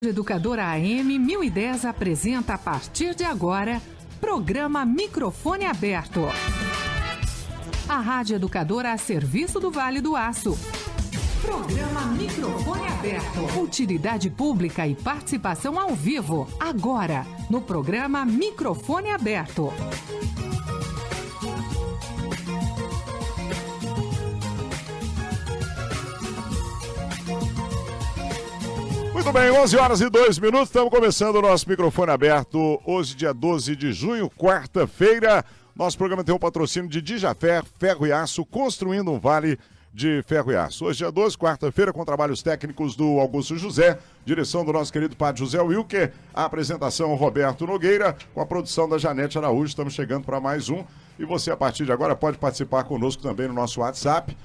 Educadora AM 1010 apresenta a partir de agora, programa Microfone Aberto. A Rádio Educadora a serviço do Vale do Aço. Programa Microfone Aberto. Utilidade pública e participação ao vivo. Agora, no programa Microfone Aberto. Muito bem, 11h02, estamos começando o nosso microfone aberto, hoje dia 12 de junho, quarta-feira. Nosso programa tem o patrocínio de Dijafer, Ferro e Aço, construindo um vale de ferro e aço. Hoje dia 12, quarta-feira, com trabalhos técnicos do Augusto José, direção do nosso querido padre José Wilker, a apresentação Roberto Nogueira, com a produção da Janete Araújo. Estamos chegando para mais um, e você a partir de agora pode participar conosco também no nosso WhatsApp,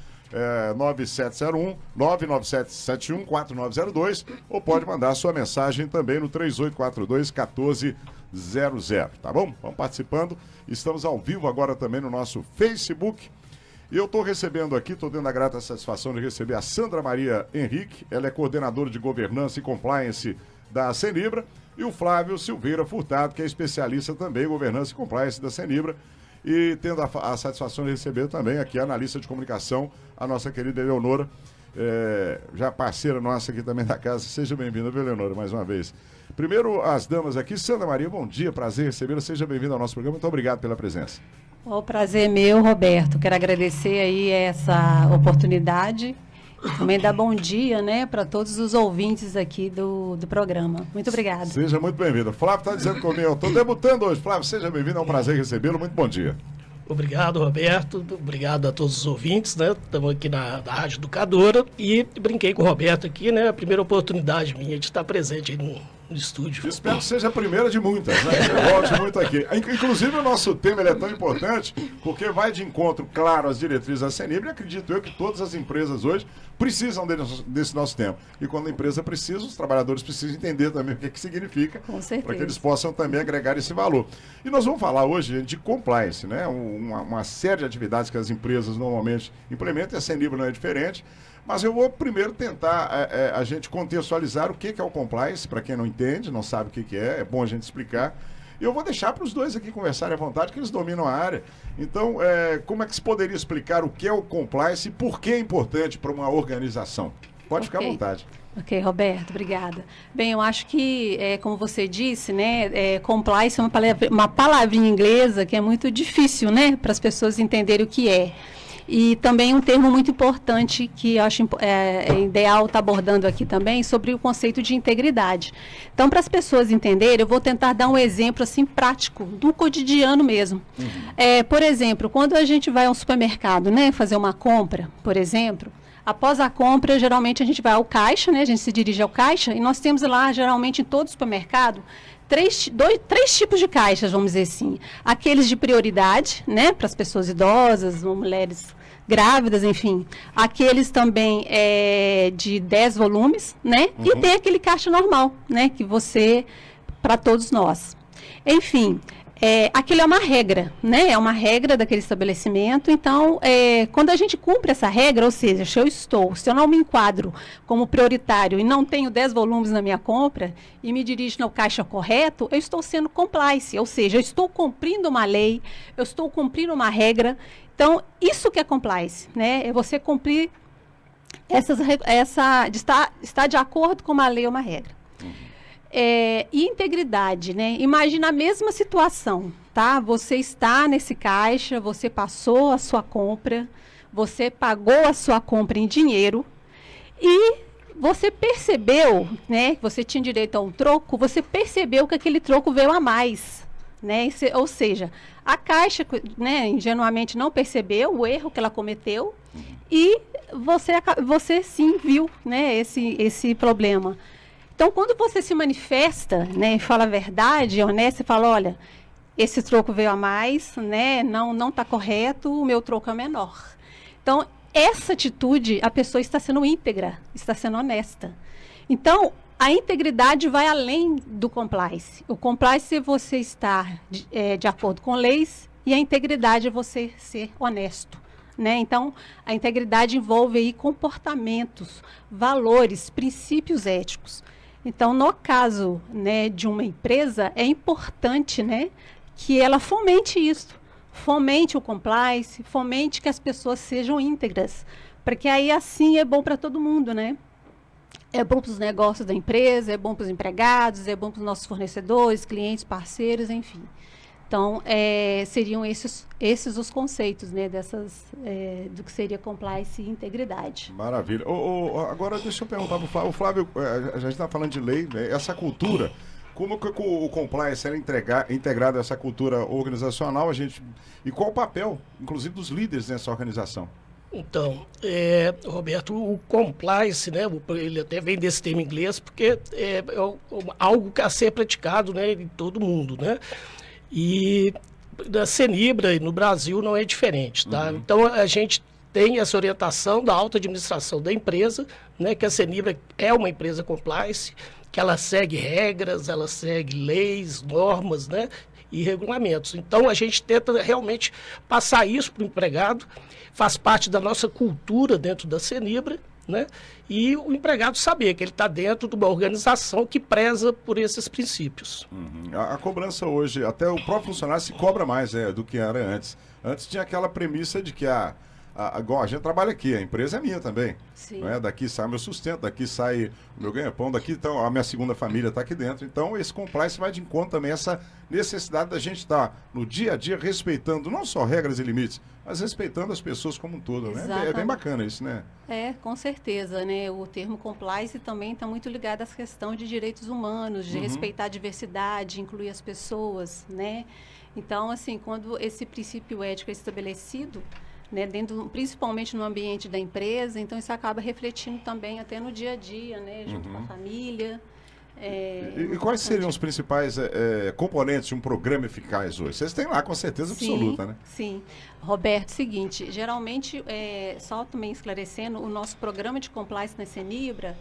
9771-99771-4902, ou pode mandar sua mensagem também no 3842-1400, tá bom? Vamos participando. Estamos ao vivo agora também no nosso Facebook. E eu estou recebendo aqui, estou tendo a grata satisfação de receber a Sandra Maria Henrique, ela é coordenadora de governança e compliance da Senibra, e o Flávio Silveira Furtado, que é especialista também em governança e compliance da Senibra. E tendo a satisfação de receber também aqui a analista de comunicação, a nossa querida Eleonora, já parceira nossa aqui também da casa. Seja bem-vinda, viu, Eleonora, mais uma vez. Primeiro, as damas aqui. Sandra Maria, bom dia, prazer recebê-la. Seja bem-vinda ao nosso programa. Muito obrigado pela presença. O prazer é meu, Roberto. Quero agradecer aí essa oportunidade. Também dar bom dia, né, para todos os ouvintes aqui do programa. Muito obrigada. Seja muito bem-vindo. Flávio está dizendo comigo, eu estou debutando hoje. Flávio, seja bem-vindo, é um prazer recebê-lo. Muito bom dia. Obrigado, Roberto. Obrigado a todos os ouvintes, né? Estamos aqui na Rádio Educadora e brinquei com o Roberto aqui, né? A primeira oportunidade minha de estar presente aí no estúdio. Espero que seja a primeira de muitas, né? Volte muito aqui. Inclusive, o nosso tema ele é tão importante porque vai de encontro, claro, às diretrizes da Senibra, e acredito eu que todas as empresas hoje precisam desse nosso tema. E quando a empresa precisa, os trabalhadores precisam entender também o que significa, para que eles possam também agregar esse valor. E nós vamos falar hoje de compliance, né? Uma série de atividades que as empresas normalmente implementam, e a Senibra não é diferente. Mas eu vou primeiro tentar a gente contextualizar o que é o compliance, para quem não entende, não sabe o que é bom a gente explicar. E eu vou deixar para os dois aqui conversarem à vontade, que eles dominam a área. Então, como é que se poderia explicar o que é o compliance e por que é importante para uma organização? Pode ficar à vontade. Ok, Roberto, obrigada. Bem, eu acho que, como você disse, né, compliance é uma palavrinha inglesa que é muito difícil, né, para as pessoas entenderem o que é. E também um termo muito importante que eu acho ideal estar abordando aqui também, sobre o conceito de integridade. Então, para as pessoas entenderem, eu vou tentar dar um exemplo assim prático, do cotidiano mesmo. Uhum. Por exemplo, quando a gente vai ao supermercado, né, fazer uma compra, por exemplo, após a compra, geralmente a gente vai ao caixa, né, a gente se dirige ao caixa, e nós temos lá, geralmente em todo supermercado, três tipos de caixas, vamos dizer assim. Aqueles de prioridade, né, para as pessoas idosas, mulheres grávidas, enfim. Aqueles também de 10 volumes, né? Uhum. E tem aquele caixa normal, né, que para todos nós. Enfim, aquilo é uma regra, né? É uma regra daquele estabelecimento. Então, quando a gente cumpre essa regra, ou seja, se eu não me enquadro como prioritário e não tenho 10 volumes na minha compra e me dirijo no caixa correto, eu estou sendo compliance, ou seja, eu estou cumprindo uma lei, eu estou cumprindo uma regra. Então, isso que é compliance, né? É você cumprir estar de acordo com uma lei ou uma regra. E integridade, né? Imagina a mesma situação, tá? Você está nesse caixa, você passou a sua compra, você pagou a sua compra em dinheiro e você percebeu, né? Que você tinha direito a um troco, você percebeu que aquele troco veio a mais, né? Ou seja, a caixa, né, ingenuamente não percebeu o erro que ela cometeu e você sim viu, né, esse problema. Então, quando você se manifesta, né, e fala a verdade, é honesto, e fala, olha, esse troco veio a mais, né, não está correto, o meu troco é menor. Então, essa atitude, a pessoa está sendo íntegra, está sendo honesta. Então, a integridade vai além do compliance. O compliance é você estar de acordo com leis, e a integridade é você ser honesto, né? Então, a integridade envolve aí comportamentos, valores, princípios éticos. Então, no caso, né, de uma empresa, é importante, né, que ela fomente isso, fomente o compliance, fomente que as pessoas sejam íntegras, porque aí assim é bom para todo mundo, né? É bom para os negócios da empresa, é bom para os empregados, é bom para os nossos fornecedores, clientes, parceiros, enfim. Então, seriam esses os conceitos, né, do que seria compliance e integridade. Maravilha. Agora, deixa eu perguntar para o Flávio. O Flávio, a gente está falando de lei, né, essa cultura, como que o compliance era integrado a essa cultura organizacional, e qual o papel, inclusive, dos líderes nessa organização? Então, Roberto, o compliance, né, ele até vem desse termo em inglês, porque é algo a ser praticado, né, em todo mundo, né? E da Cenibra, no Brasil, não é diferente, tá? Uhum. Então, a gente tem essa orientação da alta administração da empresa, né, que a Cenibra é uma empresa compliance, que ela segue regras, ela segue leis, normas, né, e regulamentos. Então, a gente tenta realmente passar isso para o empregado, faz parte da nossa cultura dentro da Cenibra, né, e o empregado saber que ele está dentro de uma organização que preza por esses princípios. Uhum. A cobrança hoje, até o próprio funcionário se cobra mais do que era antes. Antes tinha aquela premissa de que igual a gente trabalha aqui, a empresa é minha também. Não é? Daqui sai o meu sustento, daqui sai o meu ganha-pão, daqui então, a minha segunda família está aqui dentro. Então, esse compliance vai de encontro também essa necessidade da gente estar no dia a dia respeitando não só regras e limites, mas respeitando as pessoas como um todo, né? É bem bacana isso, né? Com certeza, né? O termo compliance também está muito ligado às questões de direitos humanos, de respeitar a diversidade, incluir as pessoas, né? Então, assim, quando esse princípio ético é estabelecido, né, principalmente no ambiente da empresa, então isso acaba refletindo também até no dia a dia, né, junto com a família. E quais seriam os principais componentes de um programa eficaz hoje? Vocês têm lá com certeza absoluta, né? Sim. Roberto, seguinte, geralmente, só também esclarecendo, o nosso programa de compliance na Cenibra,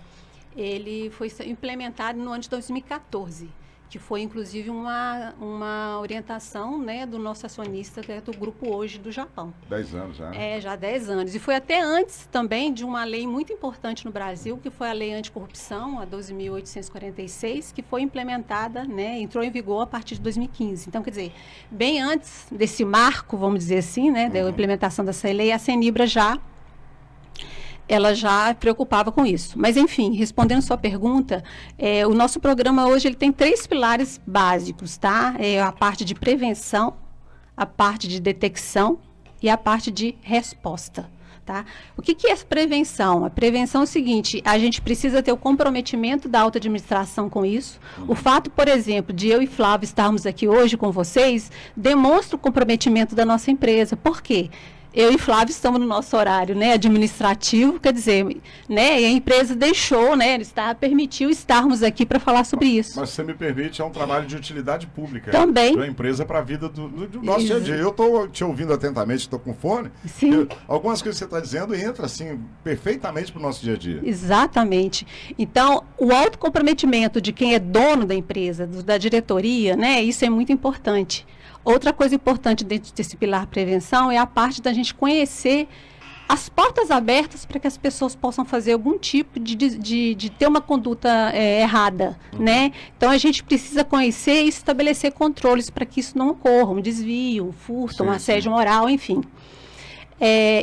ele foi implementado no ano de 2014. Que foi, inclusive, uma orientação, né, do nosso acionista, que é do grupo hoje do Japão. 10 anos já. Já 10 anos. E foi até antes também de uma lei muito importante no Brasil, que foi a Lei Anticorrupção, a 12.846, que foi implementada, né, entrou em vigor a partir de 2015. Então, quer dizer, bem antes desse marco, vamos dizer assim, né, da implementação dessa lei, a Cenibra ela já preocupava com isso. Mas, enfim, respondendo sua pergunta, o nosso programa hoje ele tem 3 pilares básicos, tá? A parte de prevenção, a parte de detecção e a parte de resposta, tá? O que é essa prevenção? A prevenção é o seguinte, a gente precisa ter o comprometimento da alta administração com isso. O fato, por exemplo, de eu e Flávio estarmos aqui hoje com vocês, demonstra o comprometimento da nossa empresa. Por quê? Eu e Flávio estamos no nosso horário, né, administrativo, quer dizer, né, e a empresa deixou, né, permitiu estarmos aqui para falar sobre isso. Mas você me permite, é um trabalho de utilidade pública. Também. Da empresa para a vida do nosso dia a dia. Eu estou te ouvindo atentamente, estou com fone. Sim. Algumas coisas que você está dizendo entra, assim, perfeitamente para o nosso dia a dia. Exatamente. Então, o autocomprometimento de quem é dono da empresa, da diretoria, né, isso é muito importante. Outra coisa importante dentro desse pilar prevenção é a parte da gente conhecer as portas abertas para que as pessoas possam fazer algum tipo de ter uma conduta errada, né? Então, a gente precisa conhecer e estabelecer controles para que isso não ocorra, um desvio, um furto, um assédio moral, enfim.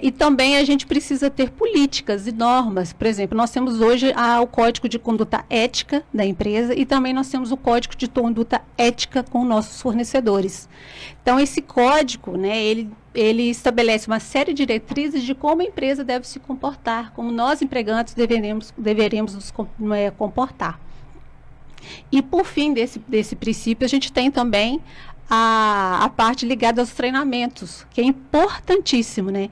E também a gente precisa ter políticas e normas. Por exemplo, nós temos hoje o Código de Conduta Ética da empresa e também nós temos o Código de Conduta Ética com nossos fornecedores. Então, esse código, né, ele estabelece uma série de diretrizes de como a empresa deve se comportar, como nós, empregantes, deveremos nos comportar. E, por fim desse princípio, a gente tem também a parte ligada aos treinamentos, que é importantíssimo, né?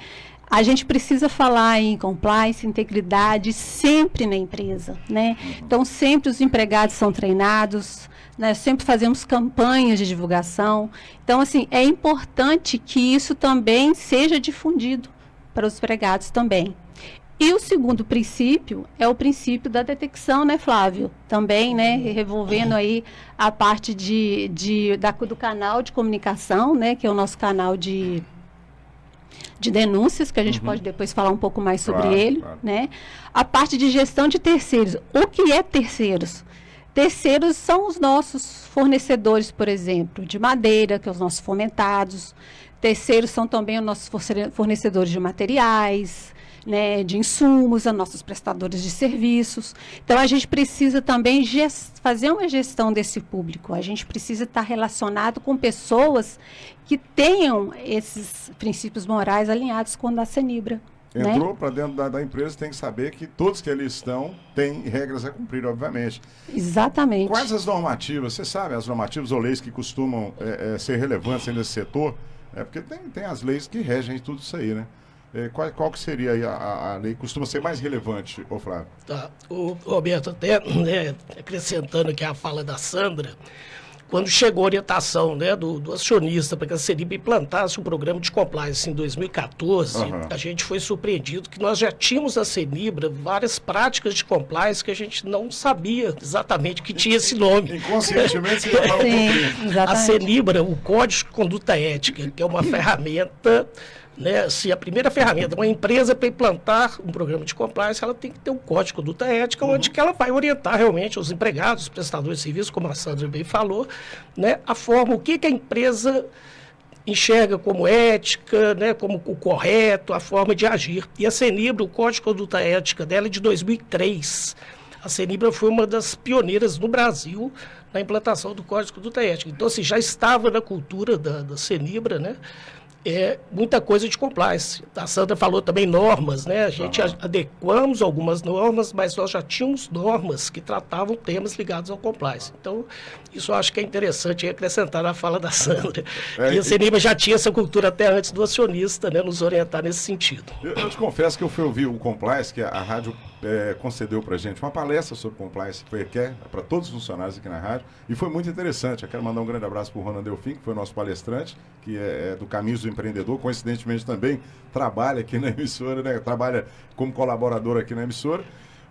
A gente precisa falar em compliance, integridade, sempre na empresa, né? Então, sempre os empregados são treinados, nós sempre fazemos campanhas de divulgação. Então, assim, é importante que isso também seja difundido para os empregados também. E o segundo princípio é o princípio da detecção, né, Flávio? Também, né, revolvendo aí a parte do canal de comunicação, né, que é o nosso canal de denúncias, que a gente pode depois falar um pouco mais sobre ele, né? A parte de gestão de terceiros. O que é terceiros? Terceiros são os nossos fornecedores, por exemplo, de madeira, que são os nossos fomentados. Terceiros são também os nossos fornecedores de materiais, né, de insumos, os nossos prestadores de serviços. Então, a gente precisa também fazer uma gestão desse público. A gente precisa estar relacionado com pessoas que tenham esses princípios morais alinhados com o da Cenibra. Entrou, né? Para dentro da empresa, tem que saber que todos que ali estão têm regras a cumprir, obviamente. Exatamente. Quais as normativas? Você sabe as normativas ou leis que costumam ser relevantes nesse setor? Porque tem as leis que regem tudo isso aí, né? Qual que seria aí a lei que costuma ser mais relevante, ô Flávio? Tá. O Roberto, até né, acrescentando aqui a fala da Sandra, quando chegou a orientação, né, do acionista para que a Cenibra implantasse um programa de compliance em 2014, a gente foi surpreendido que nós já tínhamos na Cenibra várias práticas de compliance que a gente não sabia exatamente que tinha esse nome. Inconscientemente você já fala um pouquinho. A Cenibra, o Código de Conduta Ética, que é uma ferramenta, né, assim, a primeira ferramenta, uma empresa para implantar um programa de compliance, ela tem que ter um código de conduta ética, onde que ela vai orientar realmente os empregados, os prestadores de serviço, como a Sandra bem falou, né, a forma, o que a empresa enxerga como ética, né, como o correto, a forma de agir. E a Cenibra, o código de conduta ética dela é de 2003. A Cenibra foi uma das pioneiras no Brasil na implantação do código de conduta ética. Então, assim, já estava na cultura da Cenibra, né, muita coisa de compliance. A Sandra falou também normas, né? A gente adequamos algumas normas, mas nós já tínhamos normas que tratavam temas ligados ao compliance. Então, isso eu acho que é interessante acrescentar na fala da Sandra. E a Cenibra já tinha essa cultura até antes do acionista, né, nos orientar nesse sentido. Eu te confesso que eu fui ouvir o compliance, que a rádio concedeu para a gente uma palestra sobre compliance, para todos os funcionários aqui na rádio, e foi muito interessante. Eu quero mandar um grande abraço para o Ronan Delfim, que foi nosso palestrante, que é do Caminhos do Empreendedor, coincidentemente também trabalha aqui na emissora, né? Trabalha como colaborador aqui na emissora,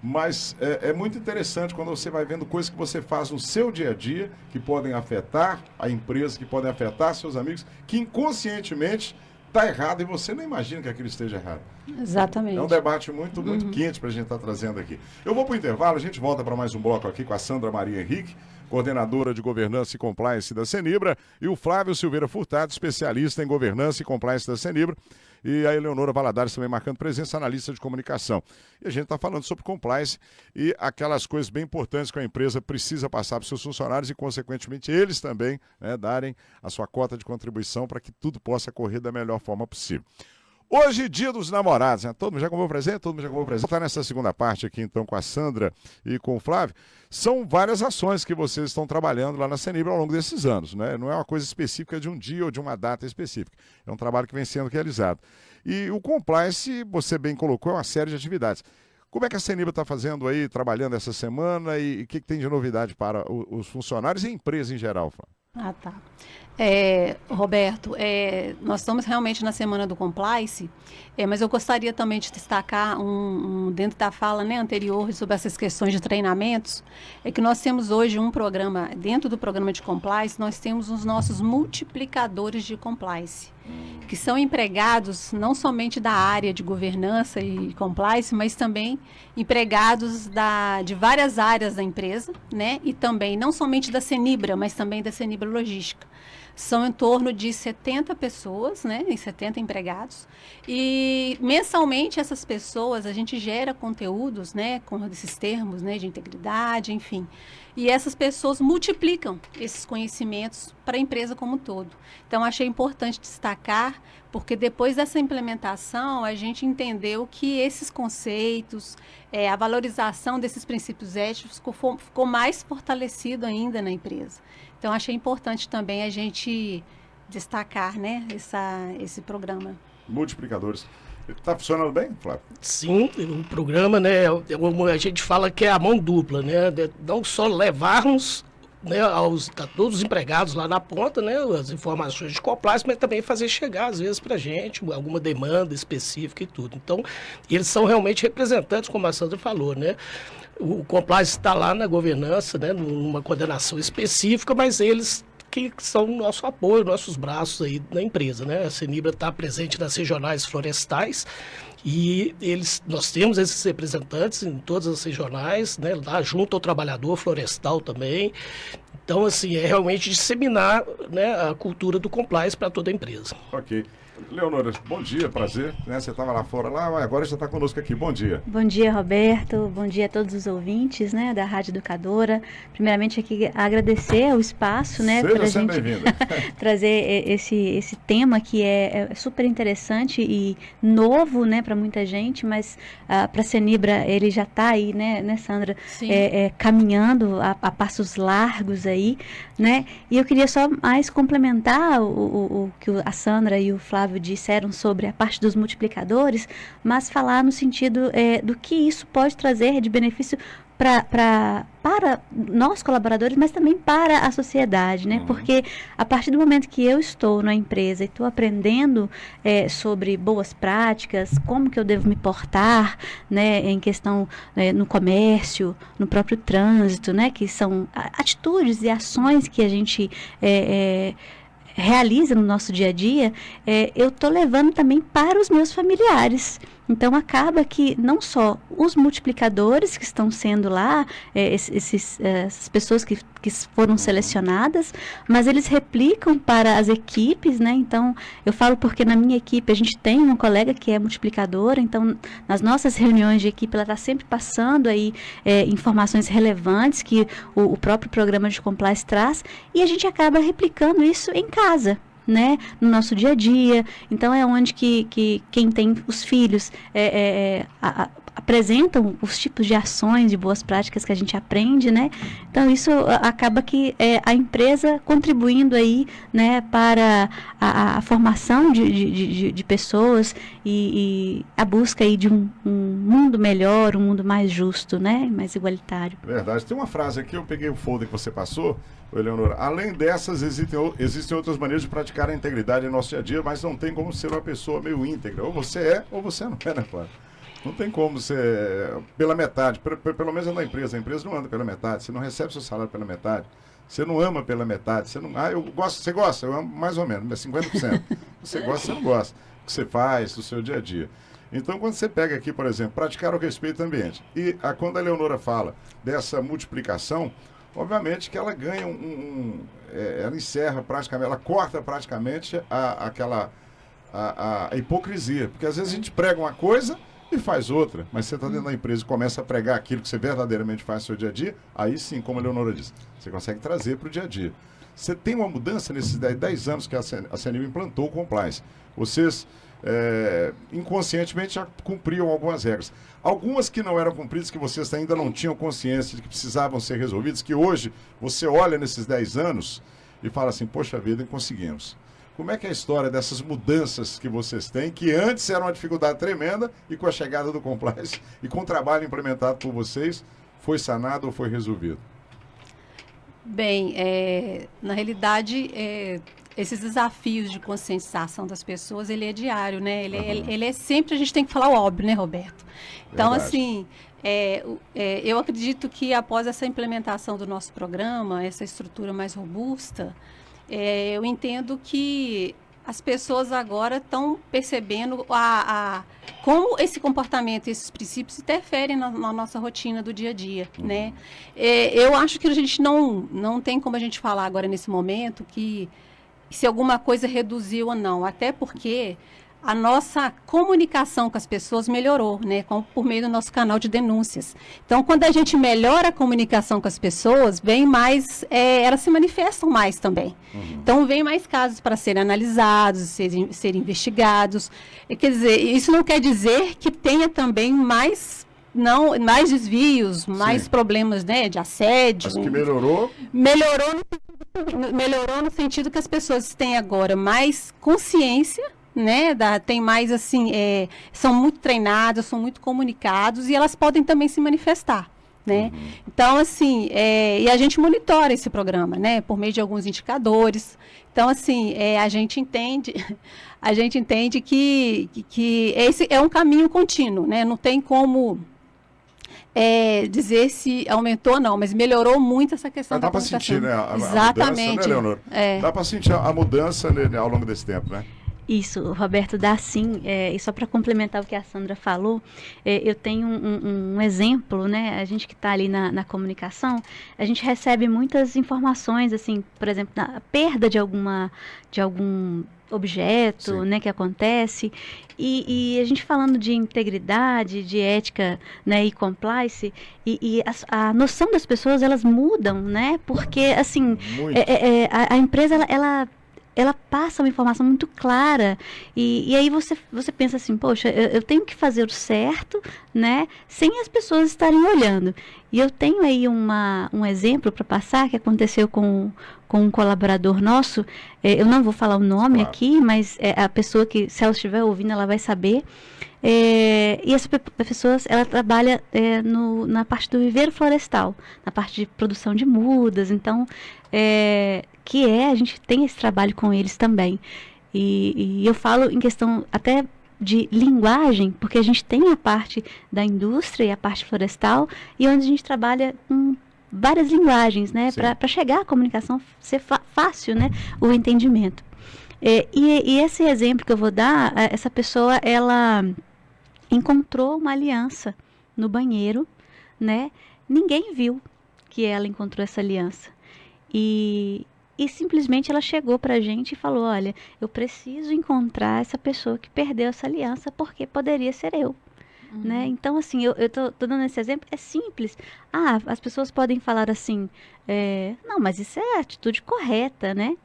mas é muito interessante quando você vai vendo coisas que você faz no seu dia a dia, que podem afetar a empresa, que podem afetar seus amigos, que inconscientemente está errado e você não imagina que aquilo esteja errado. Exatamente. É um debate muito quente para a gente estar trazendo aqui. Eu vou para o intervalo, a gente volta para mais um bloco aqui com a Sandra Maria Henrique, coordenadora de Governança e Compliance da Cenibra, e o Flávio Silveira Furtado, especialista em Governança e Compliance da Cenibra, e a Eleonora Valadares também marcando presença, analista de comunicação. E a gente está falando sobre compliance e aquelas coisas bem importantes que a empresa precisa passar para os seus funcionários e, consequentemente, eles também, né, darem a sua cota de contribuição para que tudo possa correr da melhor forma possível. Hoje, Dia dos Namorados, né? Todo mundo já comprou presente? Todo mundo já comprou presente? Vou estar nessa segunda parte aqui, então, com a Sandra e com o Flávio. São várias ações que vocês estão trabalhando lá na Cenibra ao longo desses anos, né? Não é uma coisa específica de um dia ou de uma data específica. É um trabalho que vem sendo realizado. E o compliance, você bem colocou, é uma série de atividades. Como é que a Cenibra está fazendo aí, trabalhando essa semana e o que tem de novidade para os funcionários e a empresa em geral, Flávio? Ah, tá. Roberto, nós estamos realmente na Semana do Compliance, mas eu gostaria também de destacar dentro da fala, né, anterior sobre essas questões de treinamentos, que nós temos hoje um programa, dentro do programa de Compliance, nós temos os nossos multiplicadores de Compliance, que são empregados não somente da área de governança e compliance, mas também empregados de várias áreas da empresa, né, e também não somente da Cenibra, mas também da Cenibra Logística. São em torno de 70 pessoas, né, e 70 empregados. E mensalmente essas pessoas, a gente gera conteúdos, né, com esses termos, né, de integridade, enfim. E essas pessoas multiplicam esses conhecimentos para a empresa como um todo. Então, achei importante destacar, porque depois dessa implementação, a gente entendeu que esses conceitos, a valorização desses princípios éticos ficou mais fortalecido ainda na empresa. Então, achei importante também a gente destacar, né, esse programa. Multiplicadores. Está funcionando bem, Flávio? Sim, o programa, né, a gente fala que é a mão dupla, né, não só levarmos, né, a todos os empregados lá na ponta, né, as informações de compliance, mas também fazer chegar, às vezes, para a gente alguma demanda específica e tudo. Então, eles são realmente representantes, como a Sandra falou, né. O compliance está lá na governança, né, numa coordenação específica, mas eles que são o nosso apoio, nossos braços aí na empresa, né? A Senibra está presente nas regionais florestais e nós temos esses representantes em todas as regionais, né? Lá junto ao trabalhador florestal também. Então, assim, é realmente disseminar, né, a cultura do compliance para toda a empresa. Ok. Leonora, bom dia, prazer. Né? Você estava lá fora, agora já está conosco aqui. Bom dia. Bom dia, Roberto. Bom dia a todos os ouvintes, né, da Rádio Educadora. Primeiramente, aqui agradecer o espaço, né, para a gente trazer esse tema que é super interessante e novo, né, para muita gente, mas para a Senibra ele já está aí, né, Sandra, caminhando a passos largos aí, né? E eu queria só mais complementar o que a Sandra e o Flávio disseram sobre a parte dos multiplicadores, mas falar no sentido do que isso pode trazer de benefício para nós colaboradores, mas também para a sociedade, né? Porque a partir do momento que eu estou na empresa e estou aprendendo sobre boas práticas, como que eu devo me portar, né, em questão no comércio, no próprio trânsito, né, que são atitudes e ações que a gente realiza no nosso dia a dia, eu estou levando também para os meus familiares. Então, acaba que não só os multiplicadores que estão sendo lá, essas pessoas que foram selecionadas, mas eles replicam para as equipes, né? Então, eu falo porque na minha equipe a gente tem uma colega que é multiplicadora, então, nas nossas reuniões de equipe, ela está sempre passando aí informações relevantes que o próprio programa de compliance traz, e a gente acaba replicando isso em casa, né, no nosso dia a dia. Então é onde que quem tem os filhos apresentam os tipos de ações e boas práticas que a gente aprende, né? Então isso acaba que a empresa contribuindo aí, né, para a formação de pessoas e a busca aí de um mundo melhor, um mundo mais justo, né, mais igualitário. Verdade. Tem uma frase aqui, eu peguei o folder que você passou, Eleonora. Além dessas, existem outras maneiras de praticar a integridade em nosso dia a dia, mas não tem como ser uma pessoa meio íntegra. Ou você é, ou você não é, né, Flávio? Não tem como ser pela metade, pelo menos na empresa. A empresa não anda pela metade, você não recebe seu salário pela metade, você não ama pela metade, você não... eu gosto, você gosta, eu amo mais ou menos, 50%. Você gosta, você não gosta. O que você faz, do seu dia a dia. Então, quando você pega aqui, por exemplo, praticar o respeito ao ambiente, e quando a Leonora fala dessa multiplicação, obviamente que ela ganha ela encerra praticamente, ela corta praticamente a hipocrisia. Porque às vezes a gente prega uma coisa e faz outra, mas você está dentro da empresa e começa a pregar aquilo que você verdadeiramente faz no seu dia a dia, aí sim, como a Leonora disse, você consegue trazer para o dia a dia. Você tem uma mudança nesses 10 anos que a Senibra implantou o compliance. Vocês inconscientemente já cumpriam algumas regras. Algumas que não eram cumpridas, que vocês ainda não tinham consciência de que precisavam ser resolvidas, que hoje você olha nesses 10 anos e fala assim, poxa vida, conseguimos. Como é que é a história dessas mudanças que vocês têm, que antes era uma dificuldade tremenda e com a chegada do compliance e com o trabalho implementado por vocês, foi sanado ou foi resolvido? Bem, na realidade, esses desafios de conscientização das pessoas, ele é diário, né? Ele é sempre, a gente tem que falar o óbvio, né, Roberto? Então, Verdade. assim, eu acredito que após essa implementação do nosso programa, essa estrutura mais robusta, eu entendo que as pessoas agora estão percebendo como esse comportamento, esses princípios interferem na nossa rotina do dia a dia, né? Eu acho que a gente não tem como a gente falar agora nesse momento que se alguma coisa reduziu ou não, até porque a nossa comunicação com as pessoas melhorou, né, por meio do nosso canal de denúncias. Então, quando a gente melhora a comunicação com as pessoas, vem mais, elas se manifestam mais também. Então, vem mais casos para serem analisados, serem investigados. Quer dizer, isso não quer dizer que tenha também mais desvios, mais problemas, né, de assédio. Mas que melhorou? Melhorou no sentido que as pessoas têm agora mais consciência, né, tem mais assim, são muito treinadas, são muito comunicados e elas podem também se manifestar, né? Então, assim, e a gente monitora esse programa, né, por meio de alguns indicadores. Então, assim, a gente entende que esse é um caminho contínuo, né? Não tem como dizer se aumentou ou não, mas melhorou muito essa questão da comunicação. Dá para sentir, né? Exatamente. A mudança, né, Leonor? Dá para sentir a mudança, né, ao longo desse tempo, né? Isso, Roberto, dá sim. E só para complementar o que a Sandra falou, eu tenho um exemplo, né? A gente que está ali na comunicação, a gente recebe muitas informações, assim, por exemplo, a perda de algum objeto, né, que acontece, e a gente falando de integridade, de ética, né, e compliance, e a noção das pessoas, elas mudam, né? Porque, assim, a empresa, ela passa uma informação muito clara e aí você pensa assim, poxa, eu tenho que fazer o certo, né, sem as pessoas estarem olhando. E eu tenho aí um exemplo para passar que aconteceu com um colaborador nosso. Eu não vou falar o nome aqui, mas a pessoa que, se ela estiver ouvindo, ela vai saber. E essa pessoa, ela trabalha na parte do viveiro florestal, na parte de produção de mudas. Então, a gente tem esse trabalho com eles também. E eu falo em questão até de linguagem, porque a gente tem a parte da indústria e a parte florestal, e onde a gente trabalha com várias linguagens, né, para chegar à comunicação, ser fácil, né, o entendimento. E esse exemplo que eu vou dar, essa pessoa, ela encontrou uma aliança no banheiro, né, ninguém viu que ela encontrou essa aliança. E simplesmente ela chegou para a gente e falou, olha, eu preciso encontrar essa pessoa que perdeu essa aliança, porque poderia ser eu. Né? Então, assim, eu tô dando esse exemplo, é simples. As pessoas podem falar assim, não, mas isso é a atitude correta, né?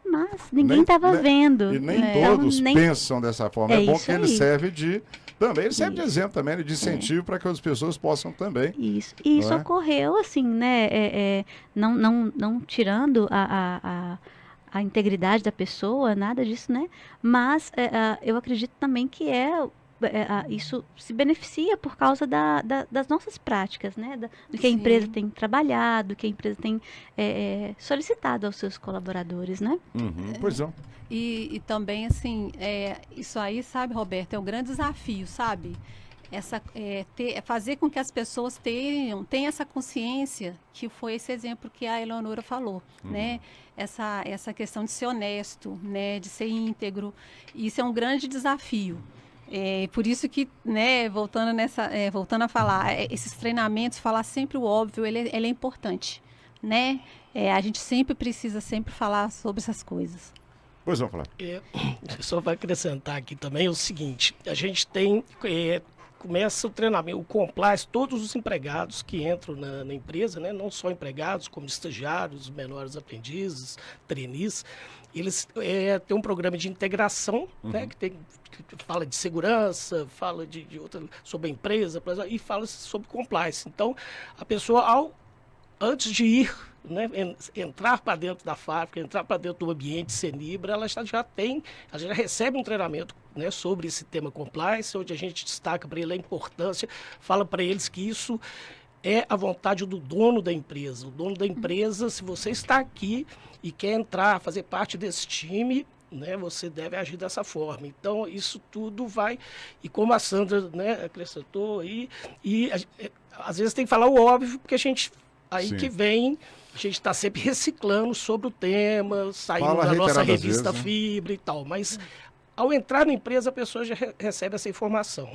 Mas ninguém estava vendo. E nem todos pensam dessa forma. É bom que ele serve de... Também ele serve de exemplo também, de incentivo para que as pessoas possam também. Isso. E isso ocorreu assim, né? Não tirando a integridade da pessoa, nada disso, né? Mas eu acredito também que isso se beneficia por causa das nossas práticas, né? Do que a empresa tem trabalhado, do que a empresa tem solicitado aos seus colaboradores, né? Pois é. E também, assim, isso aí, sabe, Roberto, é um grande desafio, sabe? Fazer com que as pessoas tenham essa consciência, que foi esse exemplo que a Eleonora falou, né? Essa questão de ser honesto, né? De ser íntegro. Isso é um grande desafio. Por isso que, né, voltando a falar, esses treinamentos, falar sempre o óbvio, ele é importante, né? A gente sempre precisa falar sobre essas coisas. Pois vamos falar. Só vai acrescentar aqui também o seguinte, a gente tem, começa o treinamento, o compliance, todos os empregados que entram na empresa, né, não só empregados, como estagiários, menores aprendizes, trainees, eles têm um programa de integração, né, que fala de segurança, fala de outra, sobre a empresa, e fala sobre compliance. Então, a pessoa, antes de ir, né, entrar para dentro da fábrica, entrar para dentro do ambiente Senibra, ela já recebe um treinamento, né, sobre esse tema compliance, onde a gente destaca para ele a importância, fala para eles que isso é a vontade do dono da empresa. O dono da empresa, se você está aqui e quer entrar, fazer parte desse time, né, você deve agir dessa forma. Então, isso tudo vai... E como a Sandra, né, acrescentou, às vezes tem que falar o óbvio, porque a gente... Aí que vem, a gente está sempre reciclando sobre o tema, saindo da nossa revista Fibra e tal. Mas, ao entrar na empresa, a pessoa já recebe essa informação.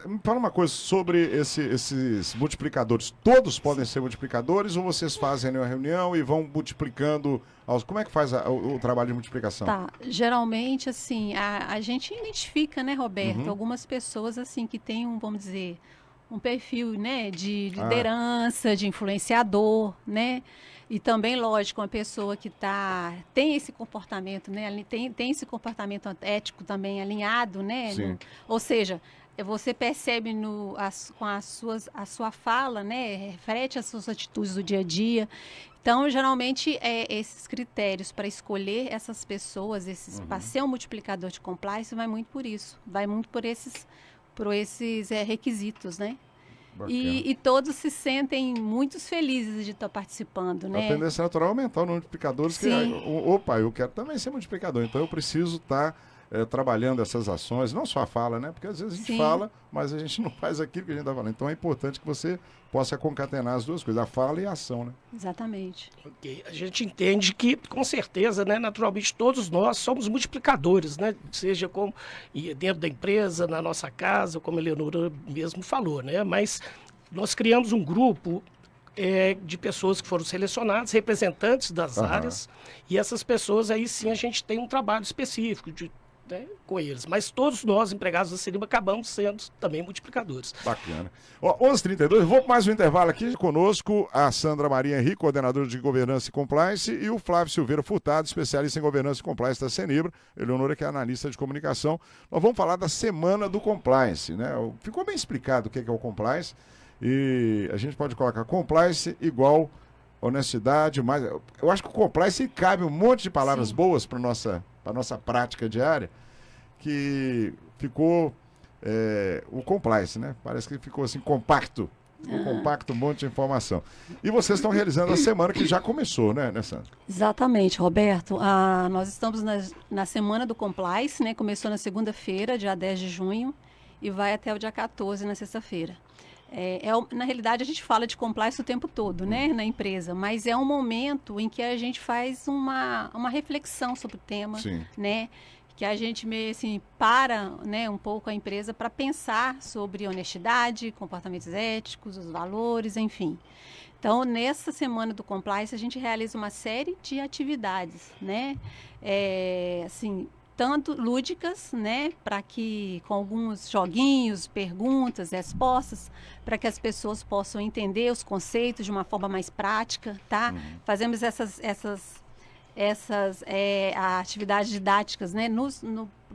Me fala uma coisa sobre esses multiplicadores. Todos podem ser multiplicadores ou vocês fazem uma reunião e vão multiplicando? Como é que faz o trabalho de multiplicação? Geralmente, assim, a gente identifica, né, Roberto, algumas pessoas, assim, que têm vamos dizer... um perfil, né, de liderança, de influenciador, né? E também, lógico, uma pessoa que tem esse comportamento, né? Tem esse comportamento ético também alinhado, né? Ou seja, você percebe com a sua fala, né? Reflete as suas atitudes do dia a dia. Então, geralmente, esses critérios para escolher essas pessoas, para ser um multiplicador de compliance, vai muito por isso. Vai muito por esses requisitos, né? E todos se sentem muito felizes de estar participando, né? A tendência natural é aumentar o número de multiplicadores. Eu quero também ser multiplicador, então eu preciso estar trabalhando essas ações, não só a fala, né? Porque às vezes a gente fala, mas a gente não faz aquilo que a gente está falando. Então é importante que você possa concatenar as duas coisas, a fala e a ação, né? Exatamente. Okay. A gente entende que, com certeza, né, naturalmente, todos nós somos multiplicadores, né? Seja como dentro da empresa, na nossa casa, como a Eleonora mesmo falou, né? Mas nós criamos um grupo de pessoas que foram selecionadas, representantes das áreas, e essas pessoas aí sim a gente tem um trabalho específico com eles. Mas todos nós, empregados da Senibra, acabamos sendo também multiplicadores. Bacana. 11h32, vou para mais um intervalo aqui conosco, a Sandra Maria Henrique, coordenadora de Governança e Compliance, e o Flávio Silveira Furtado, especialista em Governança e Compliance da Senibra, Eleonora, que é analista de comunicação. Nós vamos falar da Semana do Compliance, né? Ficou bem explicado o que é o Compliance, e a gente pode colocar Compliance igual honestidade, mas eu acho que o Compliance cabe um monte de palavras boas para a nossa prática diária, que ficou o Compliance, né? Parece que ficou assim compacto, um monte de informação. E vocês estão realizando a semana que já começou, né, Sandra? Exatamente, Roberto. Nós estamos na Semana do Compliance, né? Começou na segunda-feira, dia 10 de junho, e vai até o dia 14, na sexta-feira. Na realidade, a gente fala de compliance o tempo todo, né, na empresa, mas é um momento em que a gente faz uma reflexão sobre o tema, né, que a gente meio assim para, né, um pouco a empresa para pensar sobre honestidade, comportamentos éticos, os valores, enfim. Então, nessa semana do compliance, a gente realiza uma série de atividades, né, assim, tanto lúdicas, né, para que com alguns joguinhos, perguntas, respostas, para que as pessoas possam entender os conceitos de uma forma mais prática, tá? Fazemos essas atividades didáticas, né,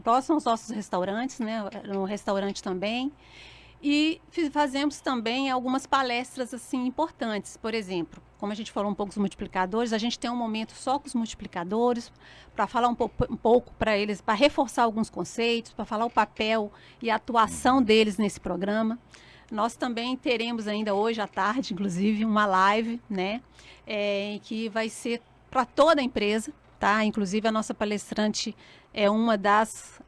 próximo aos nossos restaurantes, né, no restaurante também. E fazemos também algumas palestras assim importantes. Por exemplo, como a gente falou um pouco dos multiplicadores, a gente tem um momento só com os multiplicadores para falar um pouco para eles, para reforçar alguns conceitos, para falar o papel e a atuação deles nesse programa. Nós também teremos ainda hoje à tarde, inclusive, uma live, né, que vai ser para toda a empresa, tá? Inclusive a nossa palestrante é uma das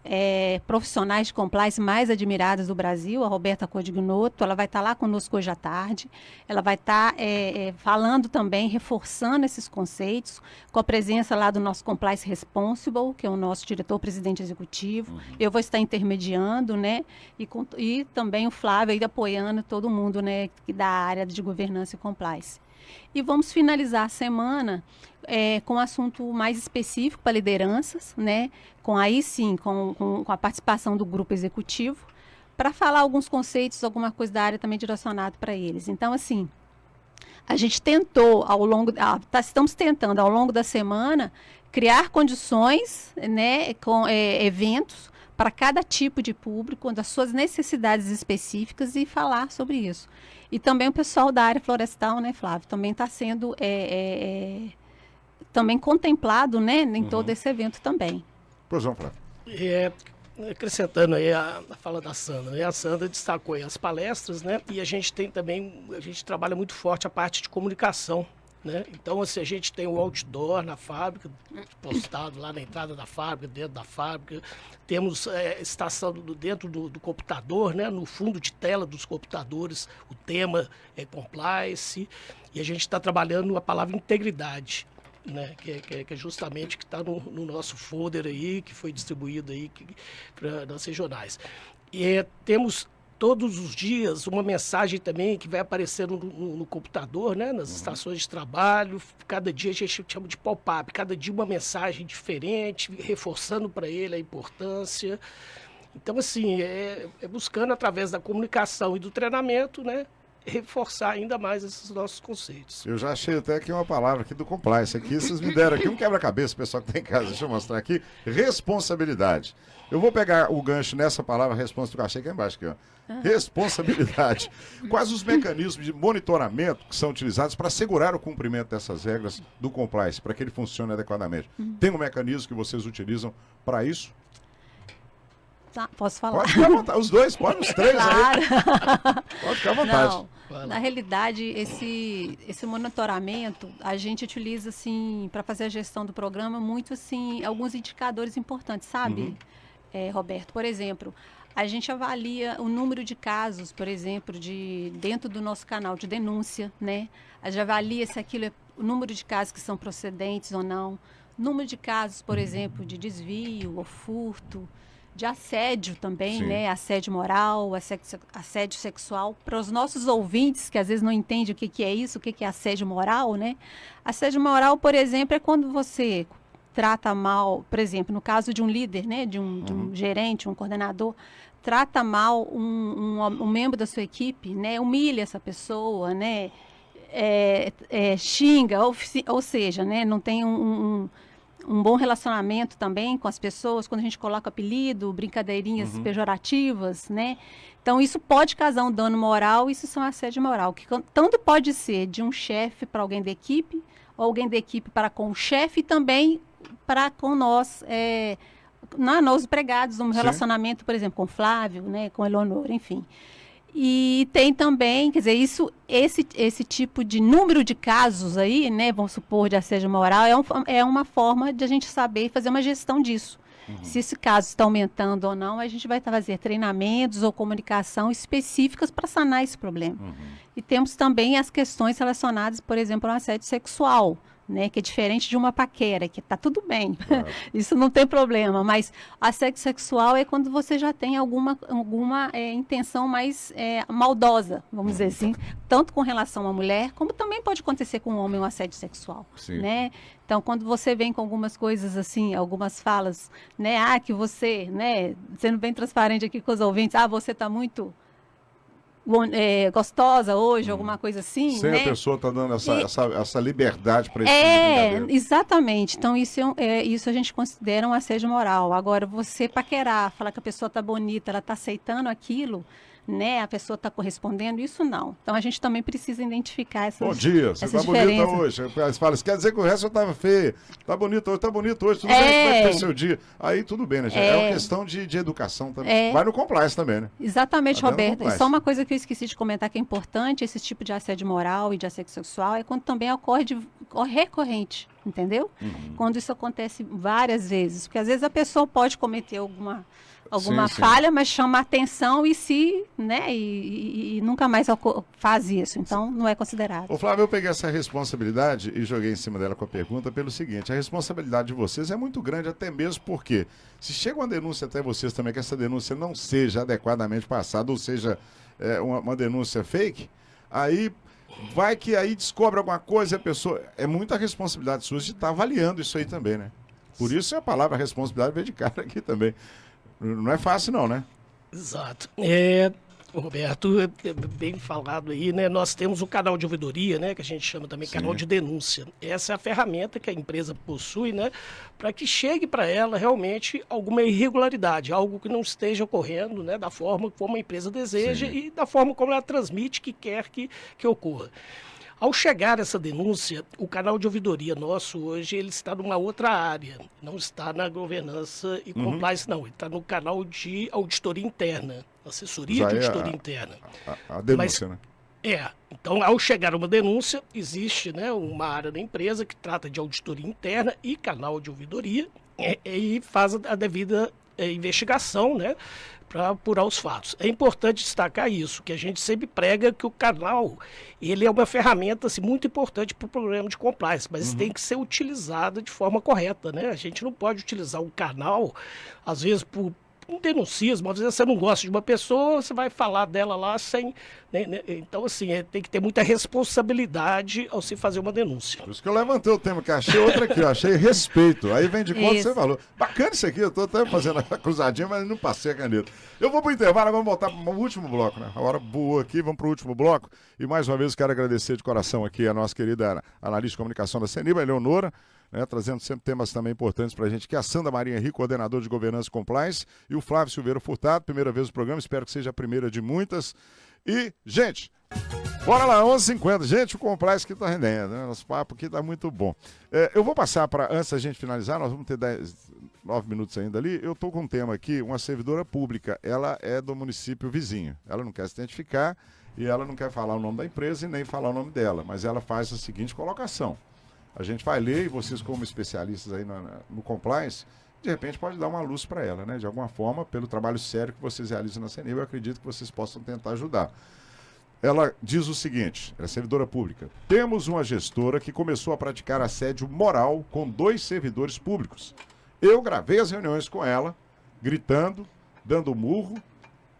profissionais de compliance mais admiradas do Brasil, a Roberta Codignoto. Ela vai estar lá conosco hoje à tarde. Ela vai estar falando também, reforçando esses conceitos, com a presença lá do nosso Compliance Responsible, que é o nosso diretor-presidente executivo. Eu vou estar intermediando, né? E também o Flávio aí apoiando todo mundo, né, da área de governança e compliance. E vamos finalizar a semana com um assunto mais específico para lideranças, né? Com a participação do grupo executivo, para falar alguns conceitos, alguma coisa da área também direcionado para eles. Então, assim, a gente tentou estamos tentando ao longo da semana criar condições, né, com eventos para cada tipo de público, das suas necessidades específicas e falar sobre isso. E também o pessoal da área florestal, né, Flávio, também está sendo também contemplado, né, em todo esse evento também. Pois não, Flávio. Acrescentando aí a fala da Sandra, né? A Sandra destacou aí as palestras, né? E a gente trabalha muito forte a parte de comunicação, né? Então, assim, a gente tem o outdoor na fábrica, postado lá na entrada da fábrica, dentro da fábrica. Temos estação dentro do computador, né? No fundo de tela dos computadores, o tema é compliance. E a gente está trabalhando a palavra integridade, né? Que é justamente que está no nosso folder aí, que foi distribuído aí para nas regionais. E temos todos os dias uma mensagem também que vai aparecer no computador, né? Nas estações de trabalho. Cada dia a gente chama de pop-up, cada dia uma mensagem diferente, reforçando para ele a importância. Então, assim, buscando através da comunicação e do treinamento, né, reforçar ainda mais esses nossos conceitos. Eu já achei até aqui uma palavra aqui do compliance. Aqui vocês me deram aqui um quebra-cabeça, pessoal que está em casa. Deixa eu mostrar aqui. Responsabilidade. Eu vou pegar o gancho nessa palavra responsabilidade, que eu achei aqui embaixo aqui, ó. Responsabilidade. Quais os mecanismos de monitoramento que são utilizados para assegurar o cumprimento dessas regras do compliance, para que ele funcione adequadamente? Tem um mecanismo que vocês utilizam para isso? Tá, posso falar? Pode ficar à vontade. Os dois, pode, os três claro. Aí. Pode ficar à vontade. Não, na realidade, esse monitoramento, a gente utiliza, assim, para fazer a gestão do programa, muito, assim, alguns indicadores importantes, sabe? Roberto. Por exemplo, a gente avalia o número de casos, por exemplo, dentro do nosso canal de denúncia, né? A gente avalia se aquilo é o número de casos que são procedentes ou não, número de casos, por exemplo, de desvio ou furto, de assédio também, né? Assédio moral, assédio sexual. Para os nossos ouvintes, que às vezes não entendem o que é isso, o que é assédio moral, né? Assédio moral, por exemplo, é quando você trata mal, por exemplo, no caso de um líder, né? De um gerente, um coordenador, trata mal um membro da sua equipe, né? Humilha essa pessoa, né? Xinga, ou seja, né? Não tem um bom relacionamento também com as pessoas, quando a gente coloca apelido, brincadeirinhas pejorativas, né? Então, isso pode causar um dano moral, isso são assédio moral, que tanto pode ser de um chefe para alguém da equipe, ou alguém da equipe para com o chefe, e também para com nós, nós empregados, um relacionamento, por exemplo, com o Flávio, né? Com a Eleonora, enfim. E tem também, quer dizer, esse tipo de número de casos aí, né, vamos supor, de assédio moral, é uma forma de a gente saber fazer uma gestão disso. Se esse caso está aumentando ou não, a gente vai fazer treinamentos ou comunicação específicas para sanar esse problema. E temos também as questões relacionadas, por exemplo, ao assédio sexual, né, que é diferente de uma paquera, que está tudo bem, isso não tem problema, mas assédio sexual é quando você já tem alguma intenção mais maldosa, vamos dizer assim, tanto com relação à mulher, como também pode acontecer com o homem um assédio sexual, né? Então, quando você vem com algumas coisas assim, algumas falas, né, que você, né, sendo bem transparente aqui com os ouvintes, você está muito gostosa hoje, alguma coisa assim, sem né? a pessoa estar dando essa liberdade para esse tipo de brincadeira. Exatamente. Então, isso a gente considera um assédio moral. Agora, você paquerar, falar que a pessoa está bonita, ela está aceitando aquilo, né? A pessoa está correspondendo, isso não. Então, a gente também precisa identificar essas Bom dia, você está bonita hoje. Você fala, quer dizer que o resto eu estava feio. Está bonito hoje, tudo bem, como é que foi seu dia? Aí tudo bem, né, gente? É uma questão de educação também. Vai no compliance também, né? Exatamente, Roberto. E só uma coisa que eu esqueci de comentar que é importante, esse tipo de assédio moral e de assédio sexual, é quando também ocorre recorrente, entendeu? Quando isso acontece várias vezes. Porque às vezes a pessoa pode cometer alguma falha, mas chama a atenção e nunca mais faz isso. Então, não é considerado. Ô Flávio, eu peguei essa responsabilidade e joguei em cima dela com a pergunta pelo seguinte: a responsabilidade de vocês é muito grande, até mesmo porque se chega uma denúncia até vocês também, que essa denúncia não seja adequadamente passada, ou seja, uma denúncia fake, aí vai que aí descobre alguma coisa e a pessoa... É muita responsabilidade sua de estar avaliando isso aí também, né? Por isso a palavra responsabilidade veio de cara aqui também. Não é fácil não, né? Exato. Roberto, bem falado aí, né? Nós temos o canal de ouvidoria, né? Que a gente chama também canal de denúncia. Essa é a ferramenta que a empresa possui, né? Para que chegue para ela realmente alguma irregularidade, algo que não esteja ocorrendo, né? Da forma como a empresa deseja e da forma como ela transmite que quer que ocorra. Ao chegar essa denúncia, o canal de ouvidoria nosso hoje, ele está numa outra área, não está na governança e compliance, não. Ele está no canal de auditoria interna, assessoria de auditoria interna. A denúncia, né? Então, ao chegar uma denúncia, existe, né, uma área da empresa que trata de auditoria interna e canal de ouvidoria e faz a devida investigação, né, para apurar os fatos. É importante destacar isso, que a gente sempre prega que o canal, ele é uma ferramenta assim, muito importante para o programa de compliance, mas tem que ser utilizada de forma correta, né? A gente não pode utilizar um canal, às vezes, por um denuncismo, às vezes você não gosta de uma pessoa, você vai falar dela lá sem... Né? Então, assim, tem que ter muita responsabilidade ao se fazer uma denúncia. Por isso que eu levantei o tema, que achei outra aqui, achei respeito. Aí vem de conta você falou. Bacana isso aqui, eu estou até fazendo a cruzadinha, mas não passei a caneta. Eu vou para o intervalo, vamos voltar para o último bloco, né? A hora boa aqui, vamos para o último bloco. E mais uma vez quero agradecer de coração aqui a nossa querida analista de comunicação da CENIBA, a Eleonora, né, trazendo sempre temas também importantes para a gente, que é a Sandra Maria Henrique, coordenador de governança e compliance, e o Flávio Silveira Furtado, primeira vez no programa, espero que seja a primeira de muitas. E, gente, bora lá, 11h50. Gente, o compliance aqui tá rendendo, né? Nosso papo aqui tá muito bom. Eu vou passar para, antes da gente finalizar, nós vamos ter 9 minutos ainda ali, eu tô com um tema aqui, uma servidora pública, ela é do município vizinho, ela não quer se identificar e ela não quer falar o nome da empresa e nem falar o nome dela, mas ela faz a seguinte colocação: a gente vai ler e vocês, como especialistas aí no compliance, de repente pode dar uma luz para ela, né? De alguma forma, pelo trabalho sério que vocês realizam na CENIB, eu acredito que vocês possam tentar ajudar. Ela diz o seguinte, ela é servidora pública: temos uma gestora que começou a praticar assédio moral com 2 servidores públicos. Eu gravei as reuniões com ela, gritando, dando murro,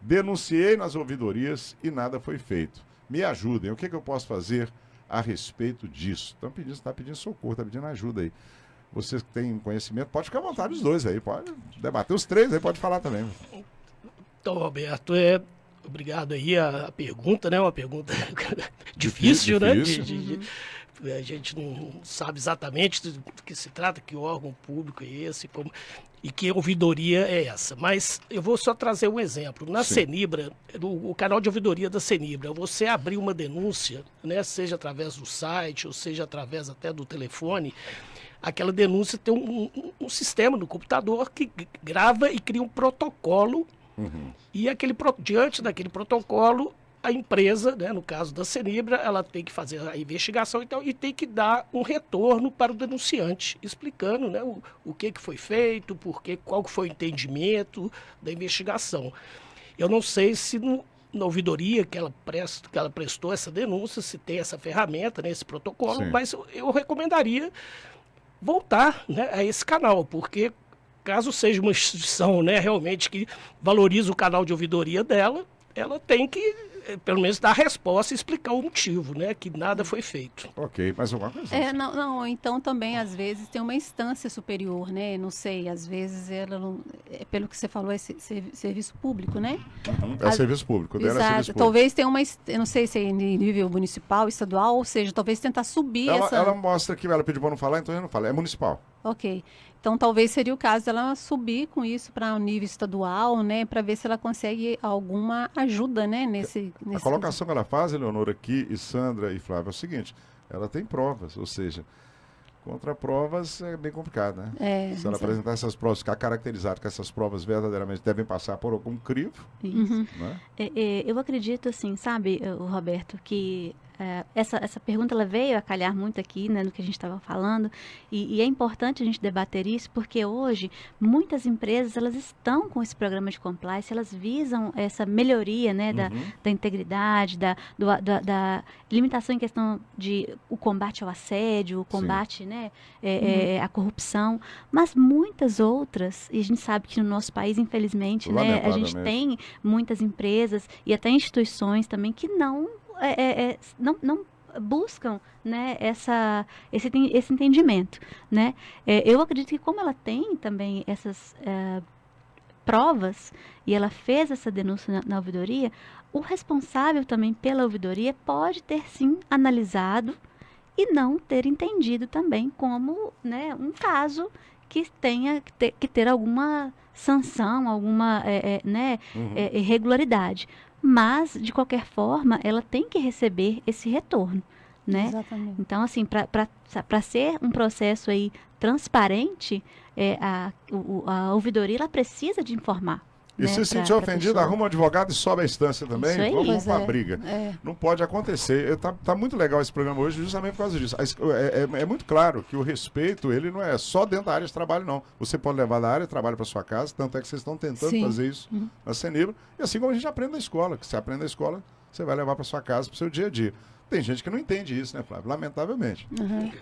denunciei nas ouvidorias e nada foi feito. Me ajudem, o que eu posso fazer a respeito disso? Está pedindo socorro, está pedindo ajuda aí. Vocês que têm conhecimento, pode ficar à vontade os 2 aí, pode debater os 3 aí, pode falar também. Então, Roberto, obrigado aí a pergunta, né? Uma pergunta difícil, né? A gente não sabe exatamente do que se trata, que órgão público é esse, e que ouvidoria é essa. Mas eu vou só trazer um exemplo. Na Cenibra, o canal de ouvidoria da Cenibra, você abrir uma denúncia, né, seja através do site, ou seja através até do telefone, aquela denúncia tem um sistema no computador que grava e cria um protocolo. E diante daquele protocolo, a empresa, né, no caso da Cenibra, ela tem que fazer a investigação e tem que dar um retorno para o denunciante, explicando, né, o que foi feito, qual foi o entendimento da investigação. Eu não sei se na ouvidoria que ela prestou essa denúncia, se tem essa ferramenta, né, esse protocolo, mas eu recomendaria voltar, né, a esse canal, porque caso seja uma instituição, né, realmente que valoriza o canal de ouvidoria dela, ela tem que pelo menos dar a resposta e explicar o motivo, né? Que nada foi feito. Ok, mas alguma coisa? Então também, às vezes, tem uma instância superior, né? Não sei, às vezes ela não... Pelo que você falou, é serviço público, né? Serviço público, dela exato. É serviço público. Talvez tenha eu não sei se é em nível municipal, estadual, ou seja, talvez tentar subir Ela mostra que ela pediu para não falar, então eu não falo, é municipal. Ok. Então, talvez seria o caso dela subir com isso para o nível estadual, né? Para ver se ela consegue alguma ajuda, né? A colocação que ela faz, Eleonora, aqui, e Sandra e Flávia, é o seguinte: ela tem provas, ou seja, contra provas é bem complicado, né? Se ela apresentar essas provas, ficar caracterizado que essas provas verdadeiramente devem passar por algum crivo. Né? Eu acredito, assim, sabe, Roberto, que essa pergunta ela veio a calhar muito aqui, né, no que a gente estava falando, e é importante a gente debater isso, porque hoje muitas empresas elas estão com esse programa de compliance, elas visam essa melhoria, né, da integridade, da limitação em questão de o combate ao assédio, o combate, né, à corrupção, mas muitas outras, e a gente sabe que no nosso país, infelizmente, né, a gente tem muitas empresas e até instituições também que não buscam, né, esse entendimento, né? Eu acredito que como ela tem também essas provas e ela fez essa denúncia na ouvidoria, o responsável também pela ouvidoria pode ter sim analisado e não ter entendido também como, né, um caso que tenha que ter alguma sanção, alguma irregularidade. Mas, de qualquer forma, ela tem que receber esse retorno, né? Exatamente. Então, assim, para ser um processo aí transparente, a ouvidoria ela precisa de informar. E se sentir ofendido, arruma um advogado e sobe a instância também. Isso aí. Vamos para a briga. Não pode acontecer. Tá muito legal esse programa hoje justamente por causa disso. É muito claro que o respeito, ele não é só dentro da área de trabalho, não. Você pode levar da área de trabalho para sua casa, tanto é que vocês estão tentando fazer isso na Cenibra. E assim como a gente aprende na escola, que você aprende na escola, você vai levar para sua casa, para o seu dia a dia. Tem gente que não entende isso, né, Flávio? Lamentavelmente.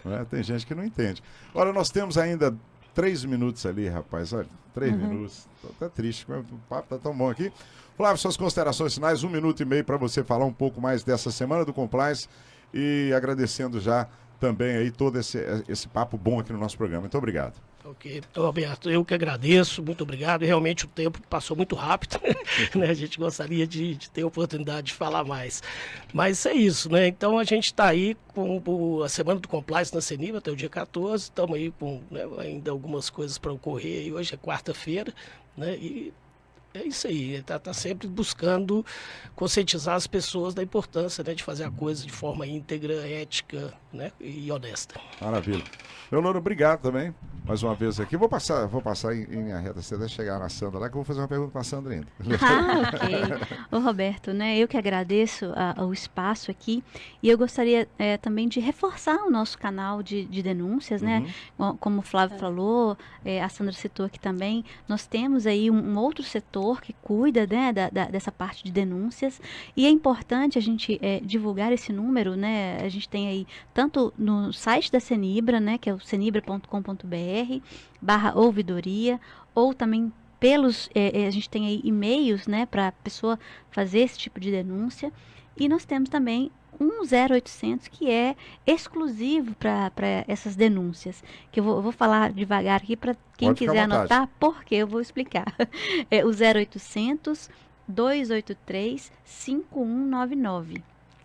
Né? Tem gente que não entende. Olha, nós temos ainda 3 minutos ali, rapaz. Olha, 3 minutos. Tô até triste, o papo tá tão bom aqui. Flávio, suas considerações finais, 1 minuto e meio para você falar um pouco mais dessa semana do Compliance e agradecendo já também aí todo esse papo bom aqui no nosso programa. Muito obrigado. Ok, Roberto, eu que agradeço, muito obrigado. Realmente o tempo passou muito rápido, né? A gente gostaria de ter a oportunidade de falar mais. Mas é isso, né? Então a gente está aí com a Semana do Compliance na Cenibra até o dia 14, estamos aí com, né, ainda algumas coisas para ocorrer, e hoje é quarta-feira, né? E é isso aí, está sempre buscando conscientizar as pessoas da importância, né, de fazer a coisa de forma íntegra, ética, né, e honesta. Maravilha. Leonora, obrigado também. mais uma vez aqui. Vou passar em linha reta, você até chegar na Sandra lá, que eu vou fazer uma pergunta para a Sandra ainda. Ok. Ô Roberto, né, eu que agradeço o espaço aqui e eu gostaria também de reforçar o nosso canal de denúncias, né? Como o Flávio falou, a Sandra citou aqui também, nós temos aí um outro setor que cuida, né, dessa parte de denúncias e é importante a gente divulgar esse número, né? A gente tem aí tanto no site da Cenibra, né, que é o cenibra.com.br/ouvidoria, ou também a gente tem aí e-mails, né, para a pessoa fazer esse tipo de denúncia. E nós temos também um 0800 que é exclusivo para essas denúncias, que eu vou falar devagar aqui para quem quiser anotar, porque eu vou explicar. É o 0800 283 5199.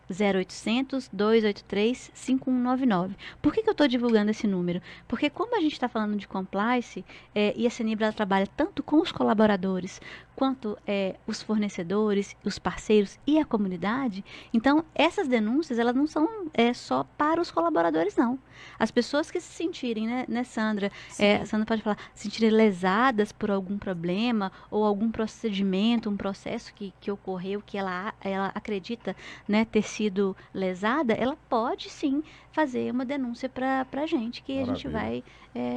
0800 283 5199. Por que eu estou divulgando esse número? Porque como a gente está falando de compliance, e a Cenibra trabalha tanto com os colaboradores, quanto os fornecedores, os parceiros e a comunidade, então essas denúncias elas não são só para os colaboradores, não. As pessoas que se sentirem, né Sandra? A Sandra pode falar, se sentirem lesadas por algum problema ou algum procedimento, um processo que ocorreu, que ela acredita, né, ter sido lesada, ela pode sim fazer uma denúncia para a gente, que Maravilha. A gente vai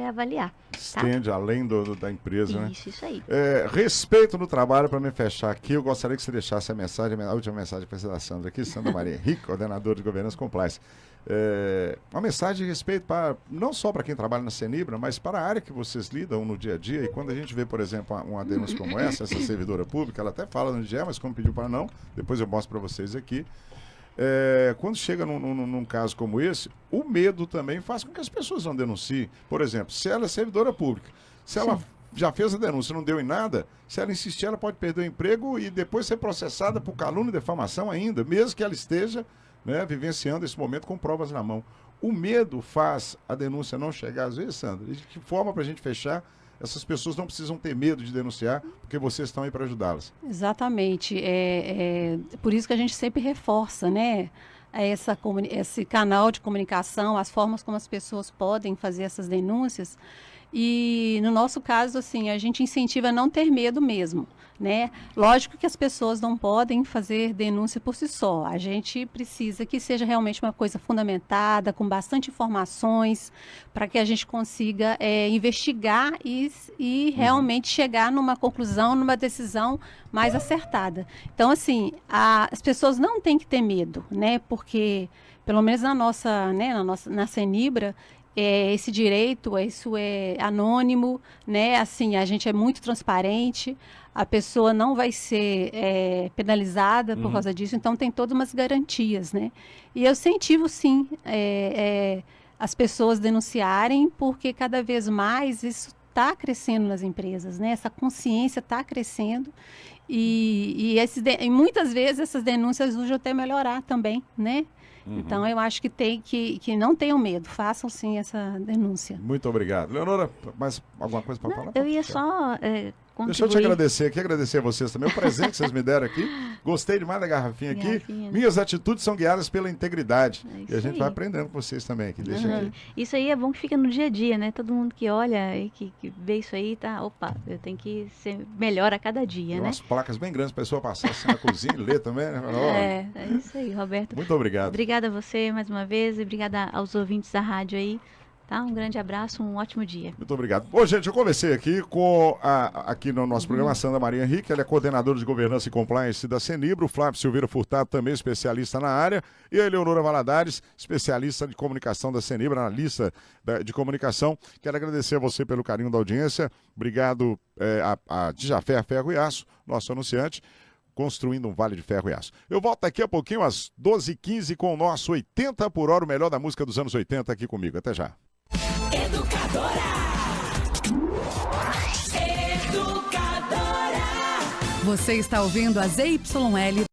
avaliar. Estende além da empresa, né? Isso aí. Respeito no trabalho, para me fechar aqui, eu gostaria que você deixasse a última mensagem para a Sandra aqui, Sandra Maria Henrique, coordenadora de Governança Compliance. Uma mensagem de respeito não só para quem trabalha na Cenibra, mas para a área que vocês lidam no dia a dia. E quando a gente vê, por exemplo, uma denúncia como essa servidora pública, ela até fala no dia, mas como pediu para não, depois eu mostro para vocês aqui. Quando chega num caso como esse, o medo também faz com que as pessoas não denunciem. Por exemplo, se ela é servidora pública, se ela já fez a denúncia e não deu em nada, se ela insistir, ela pode perder o emprego e depois ser processada por calúnia e defamação ainda, mesmo que ela esteja, né, vivenciando esse momento com provas na mão. O medo faz a denúncia não chegar, às vezes, Sandra. De que forma para a gente fechar? Essas pessoas não precisam ter medo de denunciar, porque vocês estão aí para ajudá-las. Exatamente. Por isso que a gente sempre reforça, né, esse canal de comunicação, as formas como as pessoas podem fazer essas denúncias. E no nosso caso, assim, a gente incentiva a não ter medo mesmo, né? Lógico que as pessoas não podem fazer denúncia por si só. A gente precisa que seja realmente uma coisa fundamentada, com bastante informações, para que a gente consiga investigar e realmente chegar numa conclusão, numa decisão mais acertada. Então, assim, as pessoas não têm que ter medo, né? Porque, pelo menos na Cenibra, esse direito, isso é anônimo, né? Assim, a gente é muito transparente, a pessoa não vai ser penalizada por causa disso, então tem todas umas garantias, né? E eu incentivo, sim, as pessoas denunciarem, porque cada vez mais isso está crescendo nas empresas, né? Essa consciência está crescendo e muitas vezes essas denúncias ajudam até melhorar também, né? Então, eu acho que não tenham medo, façam sim essa denúncia. Muito obrigado. Leonora, mais alguma coisa para falar? Eu ia só contribuir. Deixa eu te agradecer a vocês também, o presente que vocês me deram aqui. Gostei demais da garrafinha aqui. Minhas atitudes são guiadas pela integridade. E a gente vai aprendendo com vocês também aqui. Deixa aqui. Isso aí é bom que fica no dia a dia, né? Todo mundo que olha e que vê isso aí, eu tenho que ser melhor a cada dia, né? Umas placas bem grandes para a pessoa passar assim na cozinha e ler também, né? É isso aí, Roberto. Muito obrigado. Obrigada a você mais uma vez e obrigada aos ouvintes da rádio aí. Tá? Um grande abraço, um ótimo dia. Muito obrigado. Bom, gente, eu conversei aqui aqui no nosso programa, a Sandra Maria Henrique, ela é coordenadora de Governança e Compliance da Cenibra, o Flávio Silveira Furtado, também especialista na área, e a Eleonora Valadares, especialista de comunicação da Cenibra, analista de comunicação. Quero agradecer a você pelo carinho da audiência. Obrigado a Dijafé Ferro e Aço, nosso anunciante, construindo um vale de ferro e aço. Eu volto daqui a pouquinho, às 12h15, com o nosso 80 por hora, o melhor da música dos anos 80 aqui comigo. Até já. Educadora. Você está ouvindo a ZYL